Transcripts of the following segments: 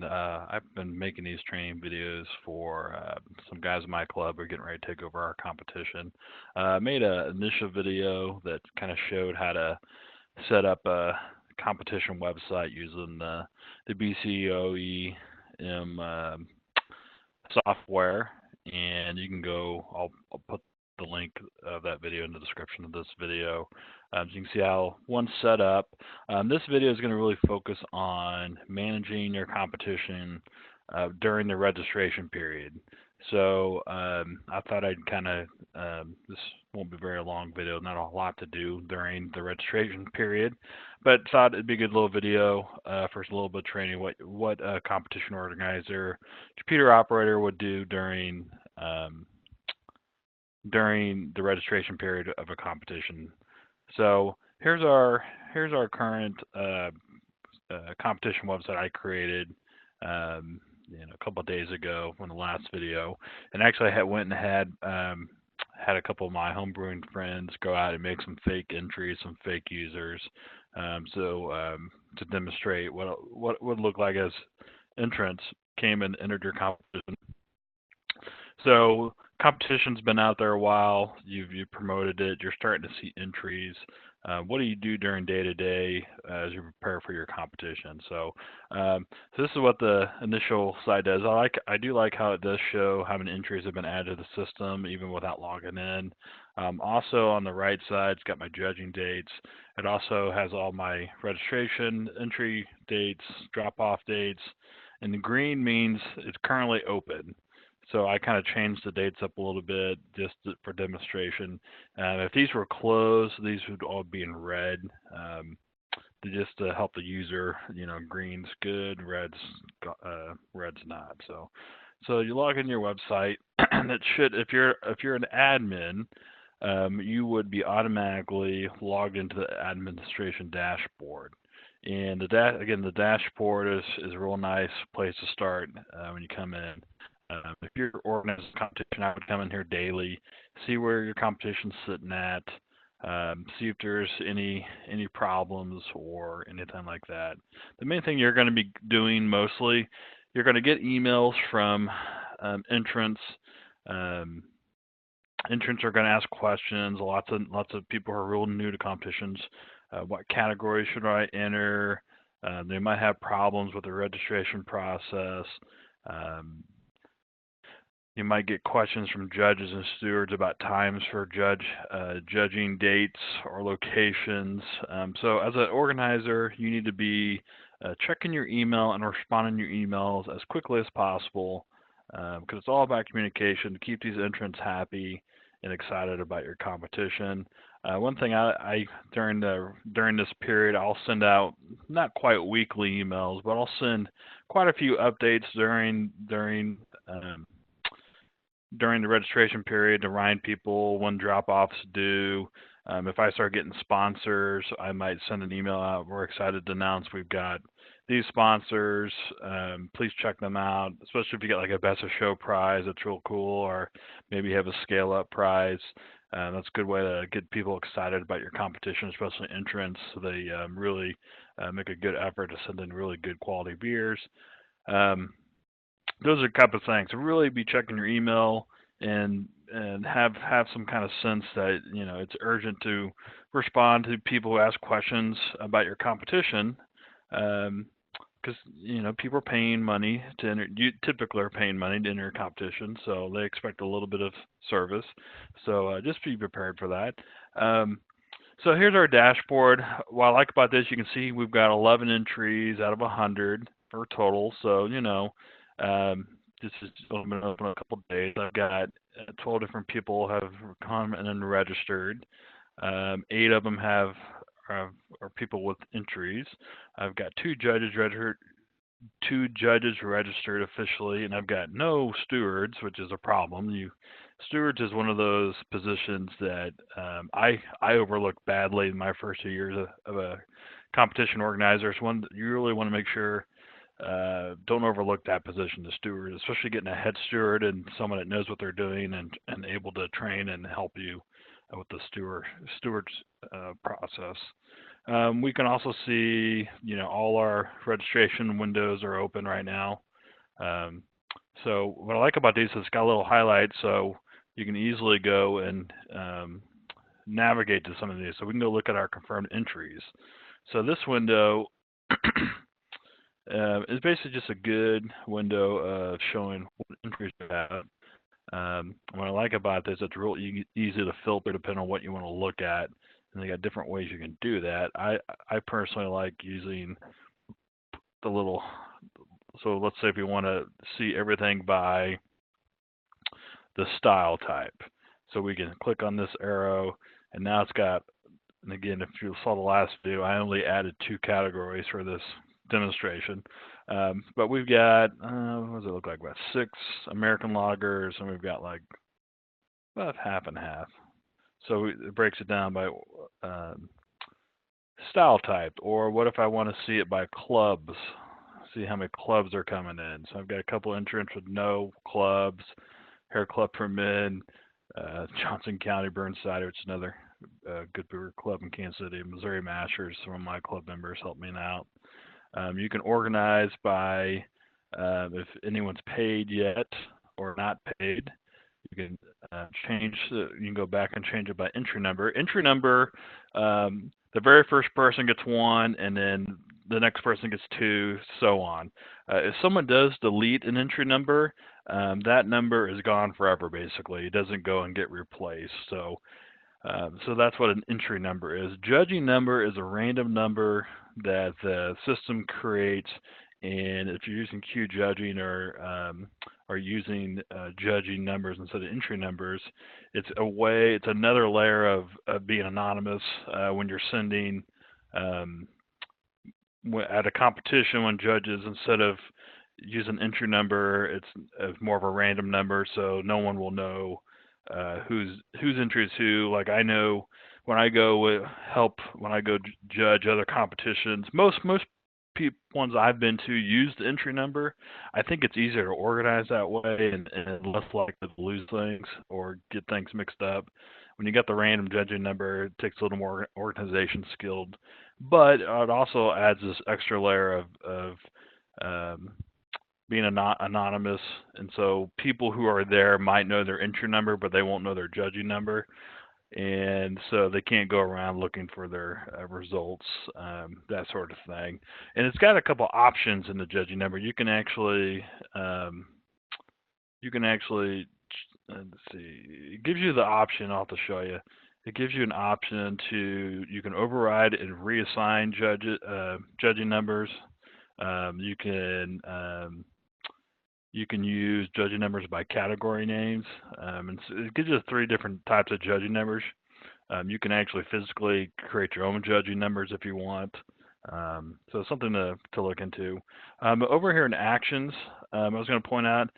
I've been making these training videos for some guys in my club who are getting ready to take over our competition. I made an initial video that kind of showed how to set up a competition website using the BCOE&M software, and you can go. I'll put the link of that video in the description of this video. So you can see how one's set up. This video is going to really focus on managing your competition during the registration period. So I thought I'd kind of, this won't be a very long video, not a lot to do during the registration period, but thought it'd be a good little video for a little bit of training, what a competition organizer, computer operator would do during the registration period of a competition. So here's our current competition website I created a couple of days ago from the last video, and actually I went and had a couple of my homebrewing friends go out and make some fake entries, some fake users, to demonstrate what it would look like as entrants came and entered your competition. So competition's been out there a while. You've promoted it. You're starting to see entries. What do you do during day-to-day as you prepare for your competition? So this is what the initial site does. I do like how it does show how many entries have been added to the system even without logging in. Also on the right side, it's got my judging dates. It also has all my registration entry dates, drop-off dates, and the green means it's currently open. So I kind of changed the dates up a little bit just for demonstration. If these were closed, these would all be in red, just to help the user. Green's good, red's not. So you log in your website, and it should, if you're an admin, you would be automatically logged into the administration dashboard. And again, the dashboard is a real nice place to start when you come in. If you're organizing a competition, I would come in here daily, see where your competition's sitting at, see if there's any problems or anything like that. The main thing you're going to be doing mostly, you're going to get emails from entrants. Entrants are going to ask questions. Lots of people who are real new to competitions. What category should I enter? They might have problems with the registration process. You might get questions from judges and stewards about times for judging dates or locations. So as an organizer, you need to be checking your email and responding to your emails as quickly as possible, because it's all about communication to keep these entrants happy and excited about your competition. One thing I during this period, I'll send out not quite weekly emails, but I'll send quite a few updates during the registration period to remind people when drop-offs due. If I start getting sponsors, I might send an email out. We're excited to announce we've got these sponsors. Please check them out, especially if you get like a best of show prize. That's real cool, or maybe you have a scale-up prize. That's a good way to get people excited about your competition, especially entrants. So they really make a good effort to send in really good quality beers. Those are a couple of things. So really be checking your email and have some kind of sense that it's urgent to respond to people who ask questions about your competition, because people are paying money to enter. You typically are paying money to enter your competition, so they expect a little bit of service. So just be prepared for that. So here's our dashboard. What I like about this, you can see we've got 11 entries out of 100 for total. So this is been open a couple of days. I've got 12 different people have come and registered. 8 of them are people with entries. I've got 2 judges registered officially, and I've got no stewards, which is a problem. Stewards is one of those positions that I overlooked badly in my first 2 years of a competition organizer. It's one that you really want to make sure don't overlook that position, the steward, especially getting a head steward and someone that knows what they're doing and able to train and help you with the steward's process. We can also see, all our registration windows are open right now. Um, so what I like about these is it's got a little highlight, so you can easily go and navigate to some of these. So we can go look at our confirmed entries. So this window is basically just a good window of showing what entries you have. What I like about this, it's real easy to filter depending on what you want to look at, and they got different ways you can do that. I personally like using the little. So let's say if you want to see everything by the style type, so we can click on this arrow, and now it's got. And again, if you saw the last video, I only added 2 categories for this demonstration. But we've got, what does it look like? About 6 American lagers, and we've got like about half and half. So it breaks it down by style type, or what if I want to see it by clubs? See how many clubs are coming in. So I've got a couple entrants with no clubs, Hair Club for Men, Johnson County Burnside, which is another good beer club in Kansas City, Missouri Mashers. Some of my club members helped me out. You can organize by if anyone's paid yet or not paid. You can you can go back and change it by entry number. Entry number, the very first person gets 1, and then the next person gets 2, so on. If someone does delete an entry number, that number is gone forever, basically. It doesn't go and get replaced. So that's what an entry number is. Judging number is a random number that the system creates, and if you're using Q judging or using judging numbers instead of entry numbers, it's another layer of being anonymous when you're sending at a competition when judges, instead of using entry number, it's more of a random number, so no one will know whose entry is who. Like I know when I go judge other competitions, most ones I've been to use the entry number. I think it's easier to organize that way and less likely to lose things or get things mixed up. When you got the random judging number, it takes a little more organization skilled, but it also adds this extra layer of being anonymous, and so people who are there might know their entry number, but they won't know their judging number, and so they can't go around looking for their results, that sort of thing. And it's got a couple options in the judging number. You can actually let's see, it gives you the option. I'll have to show you. It gives you an option you can override and reassign judging numbers. You can use judging numbers by category names, and so it gives you 3 different types of judging numbers. You can actually physically create your own judging numbers if you want. So it's something to look into. Over here in Actions, I was going to point out,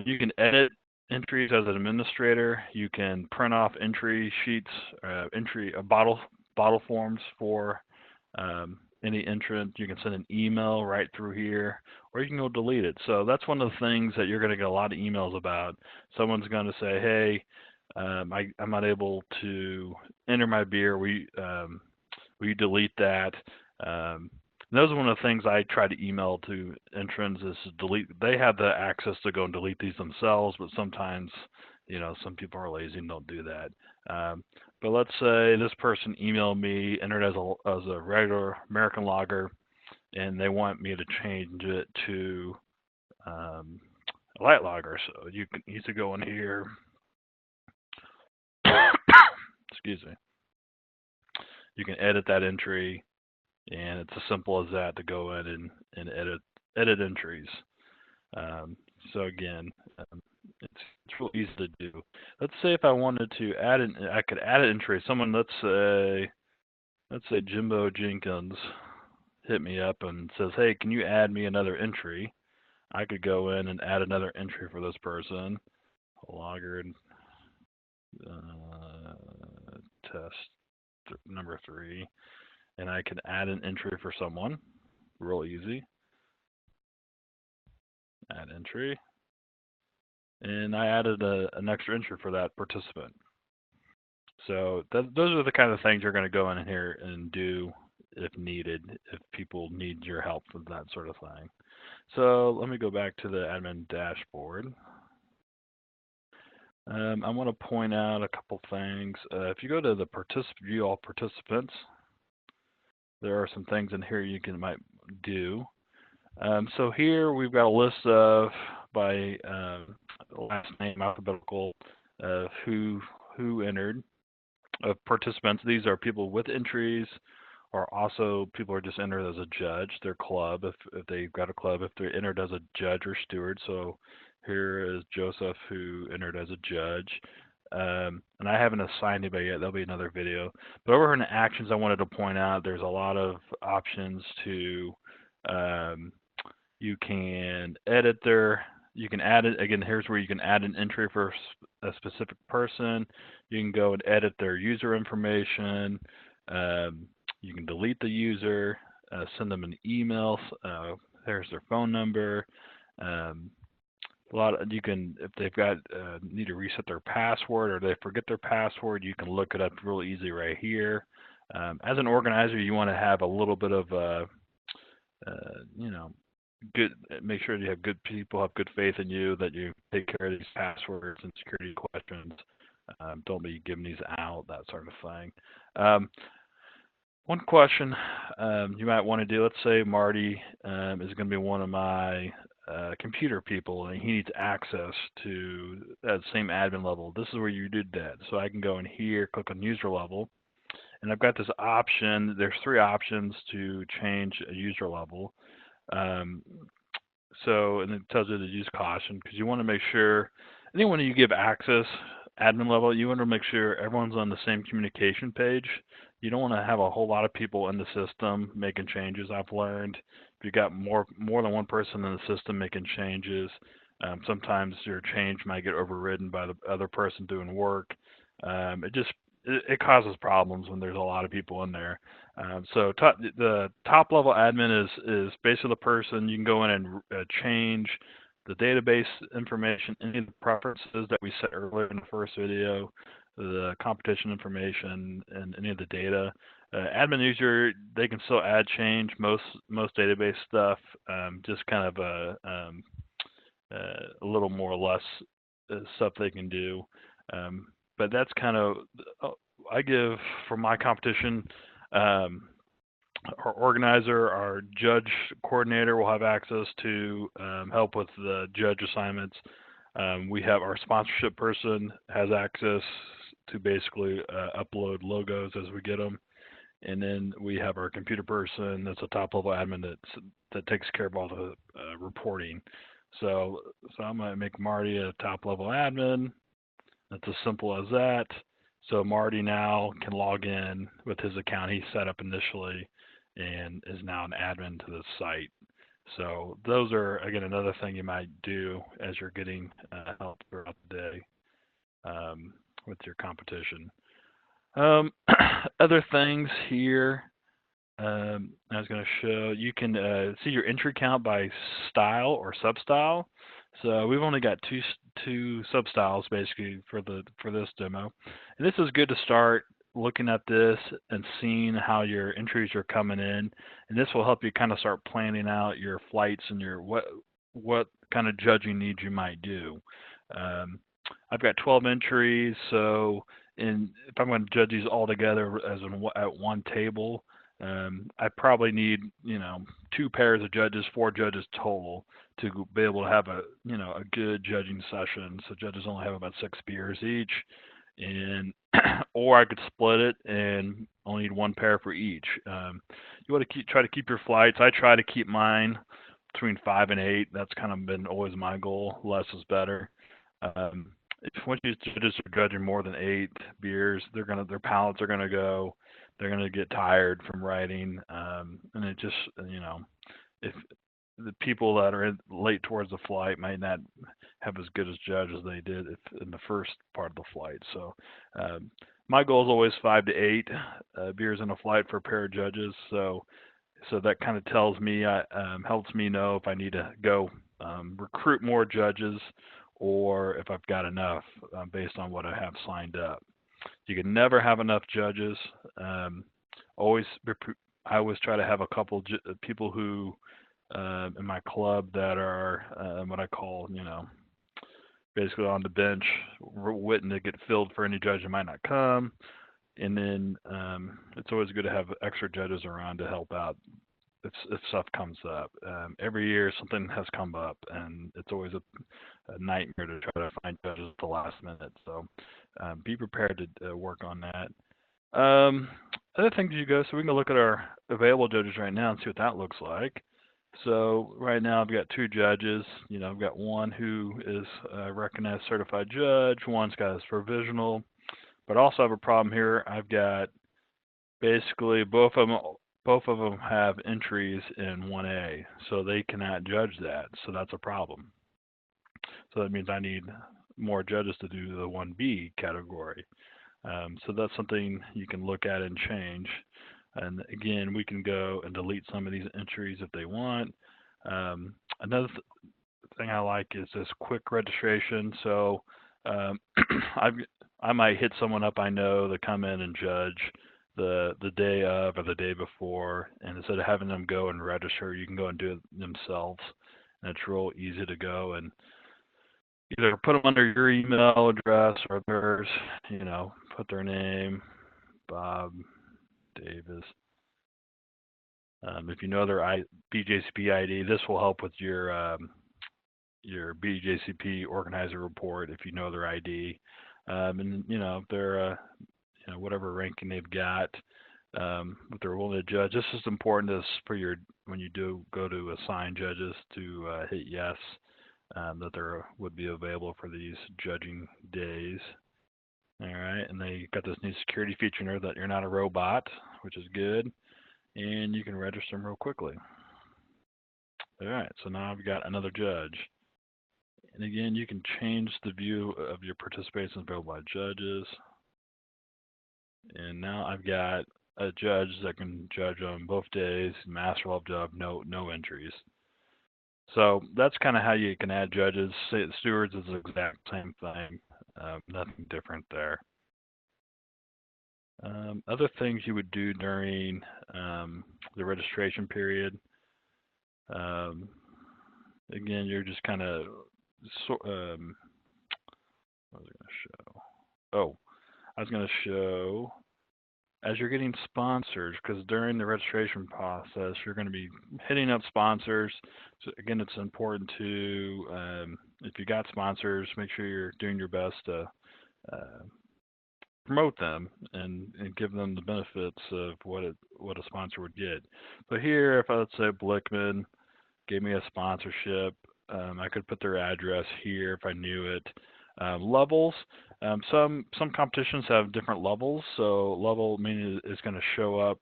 you can edit entries as an administrator. You can print off entry sheets, bottle forms for any entrant. You can send an email right through here, or you can go delete it. So that's one of the things that you're going to get a lot of emails about. Someone's going to say, hey, I'm not able to enter my beer. Will you delete that? Those are one of the things I try to email to entrants is to delete. They have the access to go and delete these themselves, but sometimes, some people are lazy and don't do that. But let's say this person emailed me, entered as a regular American lager, and they want me to change it to a light lager. So you can easily go in here. Excuse me. You can edit that entry, and it's as simple as that to go in and edit entries. So again, it's real easy to do. Let's say if I wanted to I could add an entry. Someone, let's say Jimbo Jenkins hit me up and says, hey, can you add me another entry? I could go in and add another entry for this person. Logger test number 3. And I can add an entry for someone. Real easy. Add entry. And I added an extra entry for that participant. So those are the kind of things you're going to go in here and do if needed, if people need your help with that sort of thing. So let me go back to the admin dashboard. I want to point out a couple things. If you go to the view all participants, there are some things in here you might do. So here we've got a list of by last name alphabetical of who entered of participants. These are people with entries, or also people are just entered as a judge. Their club, if they've got a club, if they're entered as a judge or steward. So here is Joseph, who entered as a judge. And I haven't assigned anybody yet. There'll be another video. But over in the actions, I wanted to point out there's a lot of options to. You can edit you can add it. Again, here's where you can add an entry for a specific person. You can go and edit their user information. You can delete the user, send them an email. There's their phone number. You can, if they've got need to reset their password or they forget their password, you can look it up real easy right here. As an organizer, you want to have a little bit of make sure you have good people, have good faith in you, that you take care of these passwords and security questions. Don't be giving these out, that sort of thing. One question you might want to do, let's say Marty is going to be one of my computer people and he needs access to that same admin level. This is where you did that. So I can go in here, click on user level, and I've got this option. There's 3 options to change a user level. And it tells you to use caution, because you want to make sure anyone you give access, admin level, you want to make sure everyone's on the same communication page. You don't want to have a whole lot of people in the system making changes. I've learned if you got more than one person in the system making changes, sometimes your change might get overridden by the other person doing work. It causes problems when there's a lot of people in there. So the top level admin is basically the person. You can go in and change the database information, any of the preferences that we set earlier in the first video, the competition information, and any of the data. Admin user, they can still add, change most database stuff, just kind of a little more or less stuff they can do. But that's kind of, I give for my competition, our organizer, our judge coordinator will have access to help with the judge assignments. We have our sponsorship person has access to basically upload logos as we get them. And then we have our computer person that's a top level admin that takes care of all the reporting. So I'm going to make Marty a top level admin. That's as simple as that. So Marty now can log in with his account he set up initially and is now an admin to the site. So those are, again, another thing you might do as you're getting help throughout the day with your competition. Other things here, I was going to show, you can see your entry count by style or substyle. So we've only got two substyles basically for this demo, and this is good to start looking at this and seeing how your entries are coming in, and this will help you kind of start planning out your flights and your what kind of judging needs you might do. I've got 12 entries, so if I'm going to judge these all together at one table, I probably need 2 pairs of judges, 4 judges total, to be able to have a good judging session. So judges only have about 6 beers each, and or I could split it and only need 1 pair for each. You want to try to keep your flights. I try to keep mine between 5 and 8. That's kind of been always my goal. Less is better. Once you judges are judging more than 8 beers, their palates are gonna go. They're gonna get tired from writing, and it just if the people that are late towards the flight might not have as good as judge as they did in the first part of the flight. So my goal is always 5 to 8 beers in a flight for a pair of judges. So that kind of tells me, helps me know if I need to go recruit more judges or if I've got enough based on what I have signed up. You can never have enough judges. Always I always try to have a couple people who in my club that are what I call, basically on the bench, waiting to get filled for any judge that might not come. And then it's always good to have extra judges around to help out if stuff comes up. Every year something has come up, and it's always a nightmare to try to find judges at the last minute. So be prepared to work on that. Um, Other things you go, so we can go look at our available judges right now and see what that looks like. So right now I've got two judges. I've got one who is a recognized certified judge. One's got his provisional, but I also have a problem here. I've got basically both of them have entries in 1A, so they cannot judge that. So that's a problem. So that means I need more judges to do the 1B category. So that's something you can look at and change. And again, we can go and delete some of these entries if they want. Another thing I like is this quick registration. So um, I might hit someone up I know to come in and judge the day of or the day before, and instead of having them go and register, you can go and do it themselves. And it's real easy to go and either put them under your email address or theirs, put their name, Bob Davis. If you know their BJCP ID, this will help with your BJCP organizer report if you know their ID. And if they're whatever ranking they've got, if they're willing to judge. This is important for when you do go to assign judges to hit yes, that they would be available for these judging days. All right, and they got this new security feature in there that you're not a robot, which is good, and you can register them real quickly. All right, so now I've got another judge. And again, you can change the view of your participations available by judges. And now I've got a judge that can judge on both days, master level job, no entries. So that's kind of how you can add judges. Stewards is the exact same thing, nothing different there. Other things you would do during the registration period. Again, you're just kind of, what was I going to show? Oh, I was going to show as you're getting sponsors, because during the registration process, you're going to be hitting up sponsors. So again, it's important to, if you got sponsors, make sure you're doing your best to promote them and give them the benefits of what a sponsor would get. So here, if let's say Blickman gave me a sponsorship, I could put their address here if I knew it. Levels. Some competitions have different levels. So level meaning is going to show up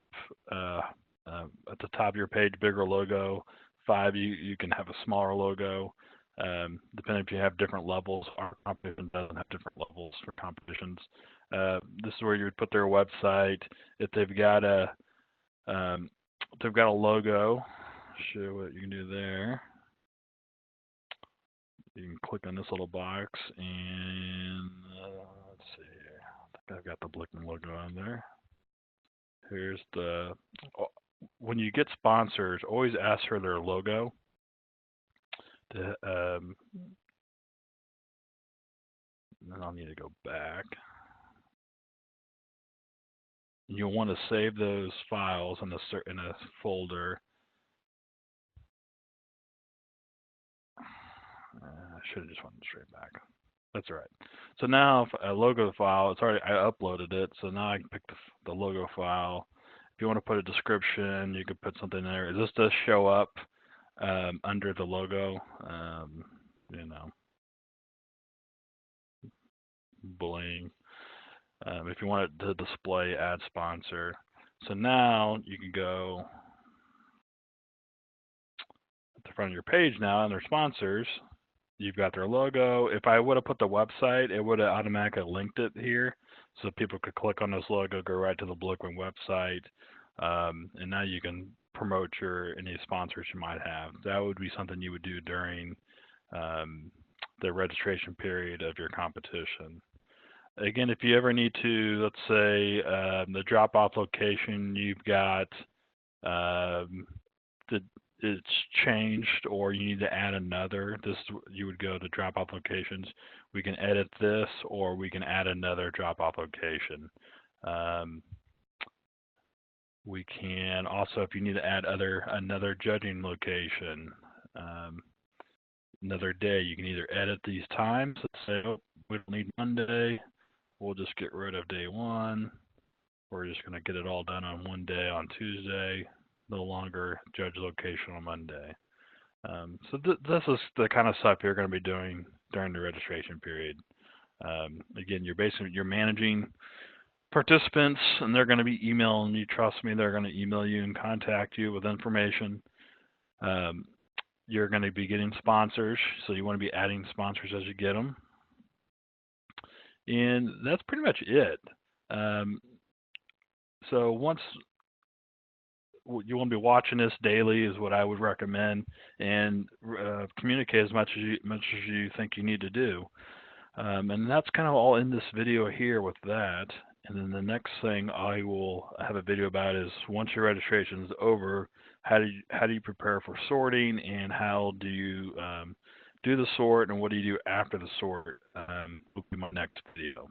at the top of your page, bigger logo. 5, you can have a smaller logo. Depending if you have different levels. Our competition doesn't have different levels for competitions. This is where you would put their website. If they've got a logo, show what you can do there. You can click on this little box and let's see here. I think I've got the Blickman logo on there. Here's when you get sponsors, always ask for their logo. Then I'll need to go back. You'll want to save those files in a folder. I should have just went straight back. That's all right. So now if a logo file, I uploaded it. So now I can pick the logo file. If you want to put a description, you could put something there. This does show up under the logo, bullying. If you want it to display add sponsor. So now you can go at the front of your page now, and their sponsors. You've got their logo. If I would have put the website, it would have automatically linked it here, so people could click on this logo, go right to the Blickman website, and now you can promote any sponsors you might have. That would be something you would do during the registration period of your competition. Again, if you ever need to, let's say the drop-off location, you've got that it's changed or you need to add another, you would go to drop off locations. We can edit this or we can add another drop off location. Um, we can also, if you need to add another judging location, um, another day, you can either edit these times and say, oh, we don't need Monday, we'll just get rid of day one. We're just going to get it all done on one day on Tuesday, no longer judge location on Monday. This is the kind of stuff you're going to be doing during the registration period. Again, you're managing participants, and they're going to be emailing you. Trust me, they're going to email you and contact you with information. You're going to be getting sponsors, so you want to be adding sponsors as you get them. And that's pretty much it. So once you want to be watching this daily is what I would recommend, and communicate as much as you think you need to do. And that's kind of all in this video here with that. And then the next thing I will have a video about is once your registration is over, how do you prepare for sorting, and how do you do the sort, and what do you do after the sort? Will be my next video.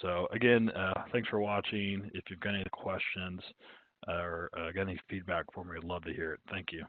So again, thanks for watching. If you've got any questions or got any feedback for me, I'd love to hear it. Thank you.